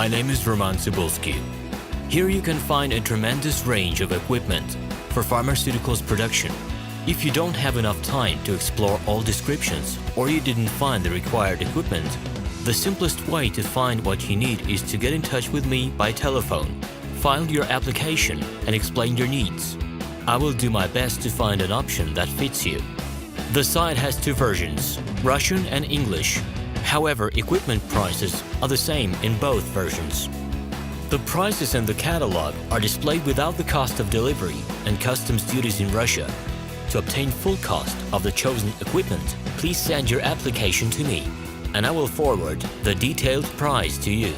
My name is Roman Cybulski. Here you can find a tremendous range of equipment for pharmaceuticals production. If you don't have enough time to explore all descriptions or you didn't find the required equipment, the simplest way to find what you need is to get in touch with me by telephone, file your application, and explain your needs. I will do my best to find an option that fits you. The site has two versions, Russian and English. However, equipment prices are the same in both versions. The prices in the catalog are displayed without the cost of delivery and customs duties in Russia. To obtain full cost of the chosen equipment, please send your application to me, and I will forward the detailed price to you.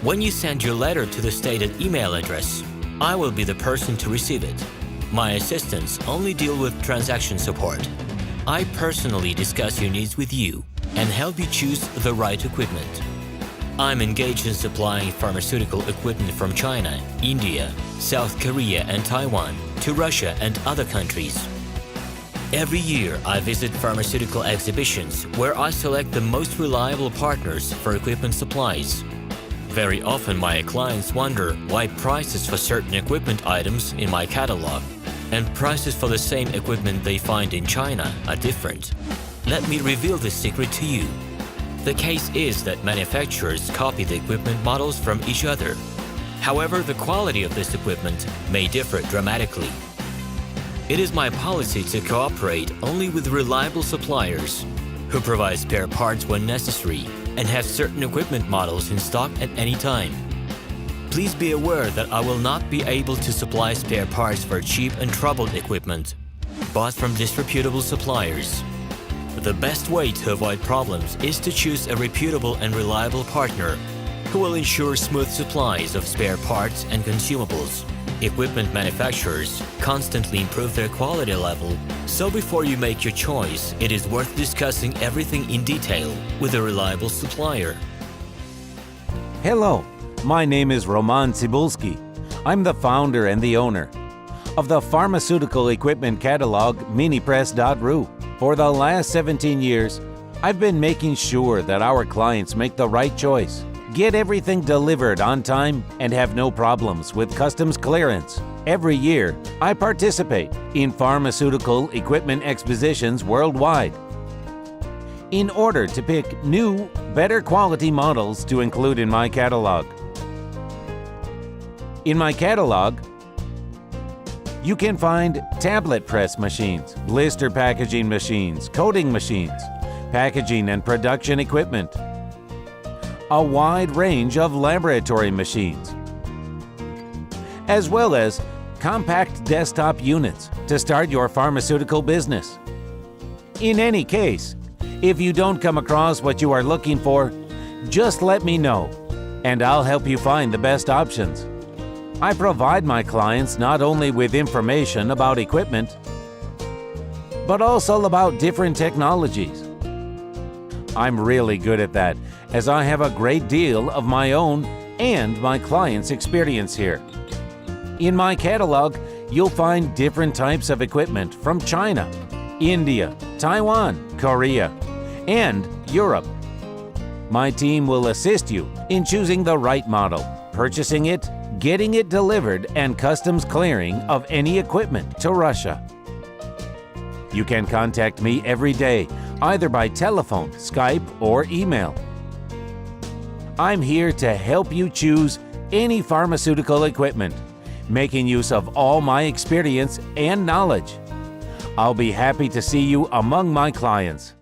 When you send your letter to the stated email address, I will be the person to receive it. My assistants only deal with transaction support. I personally discuss your needs with you and help you choose the right equipment. I'm engaged in supplying pharmaceutical equipment from China, India, South Korea, and Taiwan to Russia and other countries. Every year, I visit pharmaceutical exhibitions where I select the most reliable partners for equipment supplies. Very often, my clients wonder why prices for certain equipment items in my catalog and prices for the same equipment they find in China are different. Let me reveal this secret to you. The case is that manufacturers copy the equipment models from each other. However, the quality of this equipment may differ dramatically. It is my policy to cooperate only with reliable suppliers who provide spare parts when necessary and have certain equipment models in stock at any time. Please be aware that I will not be able to supply spare parts for cheap and troubled equipment bought from disreputable suppliers. The best way to avoid problems is to choose a reputable and reliable partner who will ensure smooth supplies of spare parts and consumables. Equipment manufacturers constantly improve their quality level, so before you make your choice, it is worth discussing everything in detail with a reliable supplier. Hello, my name is Roman Cybulski. I'm the founder and the owner of the pharmaceutical equipment catalog minipress.ru. For the last 17 years, I've been making sure that our clients make the right choice, get everything delivered on time, and have no problems with customs clearance. Every year, I participate in pharmaceutical equipment expositions worldwide in order to pick new, better quality models to include in my catalog. In my catalog, you can find tablet press machines, blister packaging machines, coating machines, packaging and production equipment, a wide range of laboratory machines, as well as compact desktop units to start your pharmaceutical business. In any case, if you don't come across what you are looking for, just let me know, and I'll help you find the best options. I provide my clients not only with information about equipment, but also about different technologies. I'm really good at that, as I have a great deal of my own and my clients' experience here. In my catalog, you'll find different types of equipment from China, India, Taiwan, Korea, and Europe. My team will assist you in choosing the right model, purchasing it, getting it delivered, and customs clearing of any equipment to Russia. You can contact me every day, either by telephone, Skype, or email. I'm here to help you choose any pharmaceutical equipment, making use of all my experience and knowledge. I'll be happy to see you among my clients.